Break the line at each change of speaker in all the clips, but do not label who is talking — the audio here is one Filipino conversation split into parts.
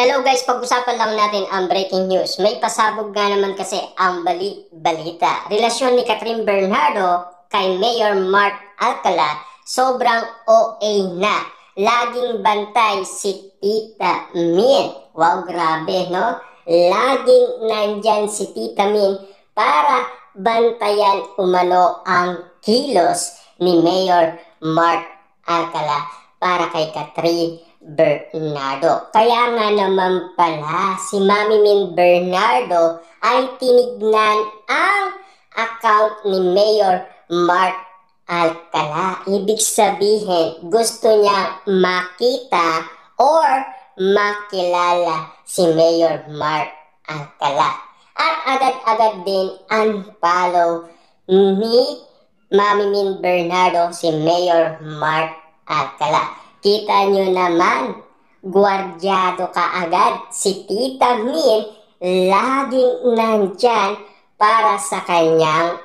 Hello guys, pag-usapan lang natin ang breaking news. May pasabog nga naman kasi ang balita. Relasyon ni Catherine Bernardo kay Mayor Mark Alcala, sobrang OA na. Laging bantay si Tita Min. Wow, grabe, no? Laging nandyan si Tita Min para bantayan umano ang kilos ni Mayor Mark Alcala para kay Catherine Bernardo. Kaya nga naman pala si Mami Min Bernardo ay tinignan ang account ni Mayor Mark Alcala. Ibig sabihin, gusto niya makita or makilala si Mayor Mark Alcala. At agad-agad din unfollow ni Mami Min Bernardo si Mayor Mark Alcala. Kita nyo naman, gwardyado kaagad si Tita Min, laging nandyan para sa kanyang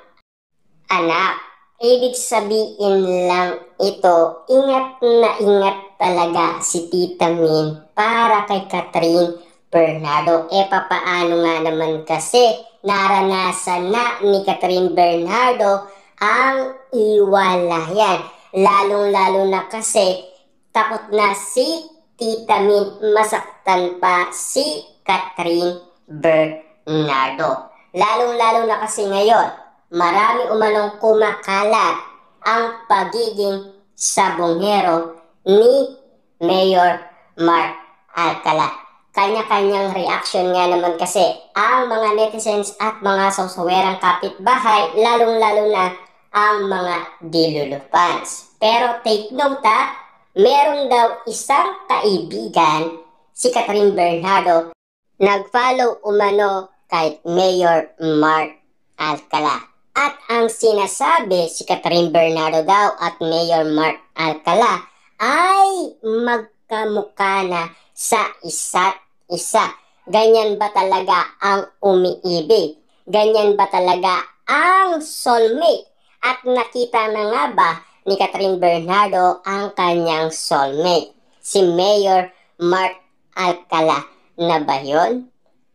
anak. Ibig sabihin lang ito, ingat na ingat talaga si Tita Min para kay Catherine Bernardo. Papaano nga naman kasi naranasan na ni Catherine Bernardo ang iwalayan. Lalong-lalo na kasi takot na si Tita Min masaktan pa si Catherine Bernardo. Lalong-lalo na kasi ngayon, marami umanong kumakalat ang pagiging sabongero ni Mayor Mark Alcala. Kanya-kanyang reaction nga naman kasi ang mga netizens at mga sausawerang kapitbahay, lalong-lalo na ang mga Dilulu fans. Pero take note meron daw isang kaibigan, si Catherine Bernardo, nag-follow umano kay Mayor Mark Alcala. At ang sinasabi si Catherine Bernardo daw at Mayor Mark Alcala ay magkamukha na sa isa't isa. Ganyan ba talaga ang umiibig? Ganyan ba talaga ang soulmate? At nakita na nga ba ni Catherine Bernardo ang kanyang soulmate, si Mayor Mark Alcala na ba yun?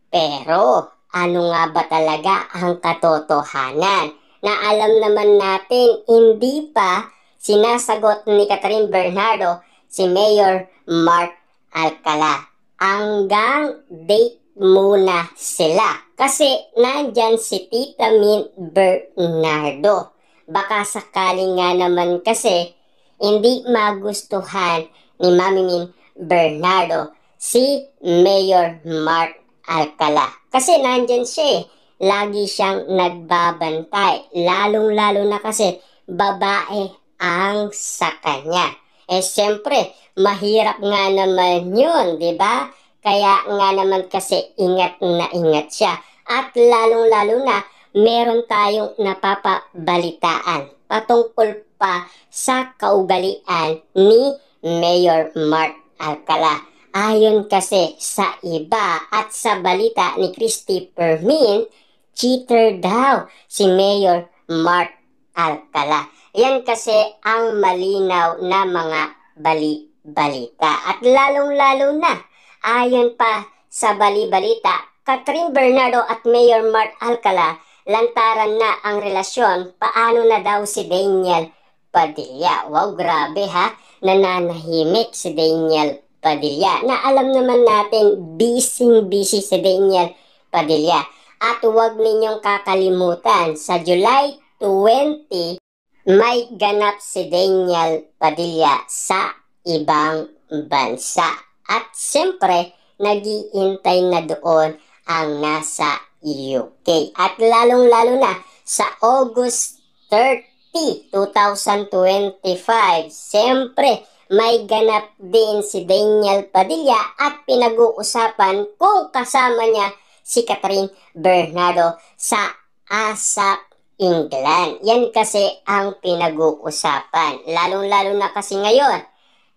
Pero ano nga ba talaga ang katotohanan? Na alam naman natin hindi pa sinasagot ni Catherine Bernardo si Mayor Mark Alcala. Hanggang date muna sila kasi nandyan si Tita Min Bernardo. Baka sakali nga naman kasi hindi magustuhan ni Mami Min Bernardo si Mayor Mark Alcala. Kasi nandyan siya lagi siyang nagbabantay. Lalong-lalo na kasi babae ang sa kanya. Siyempre, mahirap nga naman yun, di ba? Kaya nga naman kasi ingat na ingat siya. At lalong-lalo na meron tayong napapabalitaan patungkol pa sa kaugalian ni Mayor Mark Alcala. Ayon kasi sa iba at sa balita ni Christopher Min, cheater daw si Mayor Mark Alcala. Yan kasi ang malinaw na mga balita. At lalong-lalo na, ayon pa sa balita, Catherine Bernardo at Mayor Mark Alcala lantaran na ang relasyon. Paano na daw si Daniel Padilla? Wow, grabe ha. Nananahimik si Daniel Padilla. Na alam naman natin, busy si Daniel Padilla. At huwag ninyong kakalimutan, sa July 20, may ganap si Daniel Padilla sa ibang bansa. At siyempre, nag-iintay na doon ang nasa UK. At lalong-lalo na sa August 30, 2025, siyempre may ganap din si Daniel Padilla at pinag-uusapan kung kasama niya si Catherine Bernardo sa ASAP England. Yan kasi ang pinag-uusapan. Lalong-lalo na kasi ngayon,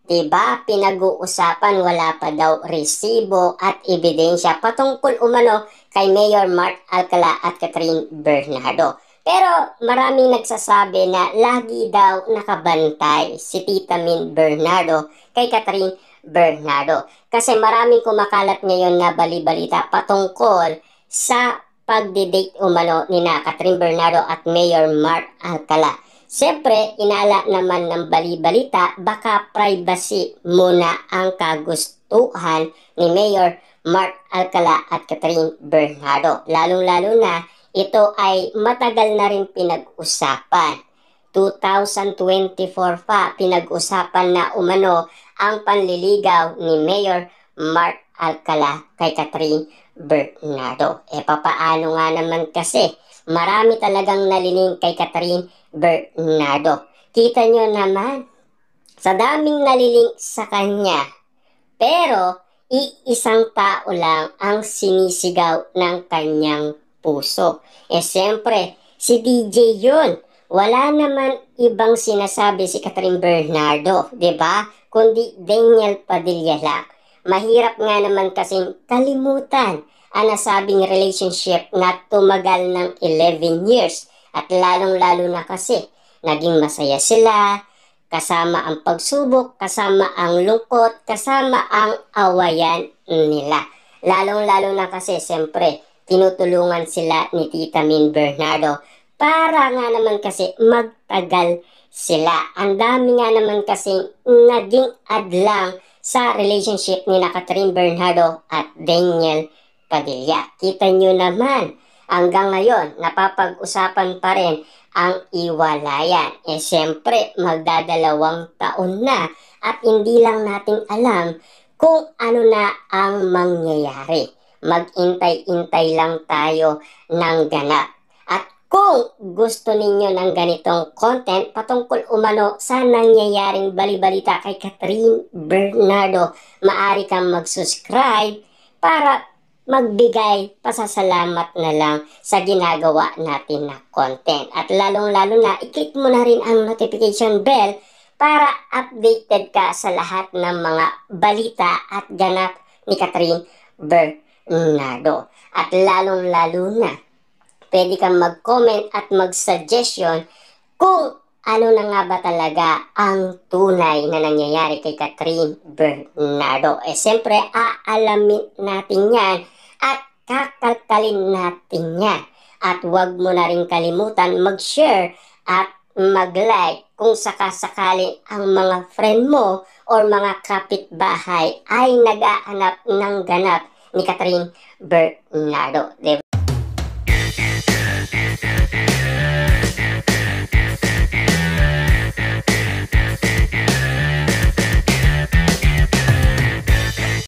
diba, pinag-uusapan wala pa daw resibo at ebidensya patungkol umano kay Mayor Mark Alcala at Catherine Bernardo. Pero maraming nagsasabi na lagi daw nakabantay si Tita Min Bernardo kay Catherine Bernardo. Kasi maraming kumakalat ngayon na bali-balita patungkol sa pagdidate umano ni na Catherine Bernardo at Mayor Mark Alcala. Siyempre, inaala naman ng bali-balita, baka privacy muna ang kagustuhan ni Mayor Mark Alcala at Catherine Bernardo. Lalong-lalo na, ito ay matagal na rin pinag-usapan. 2024 pa, pinag-usapan na umano ang panliligaw ni Mayor Mark Alcala kay Catherine Bernardo. Papaano nga naman kasi, marami talagang naliling kay Catherine Bernardo. Kita nyo naman, sa daming naliling sa kanya, pero iisang tao lang ang sinisigaw ng kanyang puso. Siyempre, si DJ yun. Wala naman ibang sinasabi si Catherine Bernardo, 'di ba? Kundi Daniel Padilla lang. Mahirap nga naman kasing kalimutan ang nasabing relationship na tumagal ng 11 years. At lalong-lalo na kasi, naging masaya sila, kasama ang pagsubok, kasama ang lungkot, kasama ang awayan nila. Lalong-lalo na kasi, siyempre, tinutulungan sila ni Tita Min Bernardo para nga naman kasi magtagal sila. Ang dami nga naman kasi naging adlang sa relationship ni na Catherine Bernardo at Daniel Padilla. Kita nyo naman, hanggang ngayon, napapag-usapan pa rin ang iwalayan. Siyempre, magdadalawang taon na at hindi lang natin alam kung ano na ang mangyayari. Mag-intay-intay lang tayo ng ganap. At kung gusto ninyo ng ganitong content patungkol umano sa nangyayaring bali-balita kay Catherine Bernardo, maaari kang mag-subscribe para magbigay pasasalamat na lang sa ginagawa natin na content. At lalong-lalo na, i-click mo na rin ang notification bell para updated ka sa lahat ng mga balita at ganap ni Catherine Bernardo. At lalong-lalo na, pwede kang mag-comment at mag-suggestion kung ano na nga ba talaga ang tunay na nangyayari kay Catherine Bernardo. Siyempre, aalamin natin yan at kakalkalin natin yan. At huwag mo na rin kalimutan mag-share at mag-like kung sakasakali ang mga friend mo or mga kapitbahay ay nag-aanap ng ganap ni Catherine Bernardo. Diba?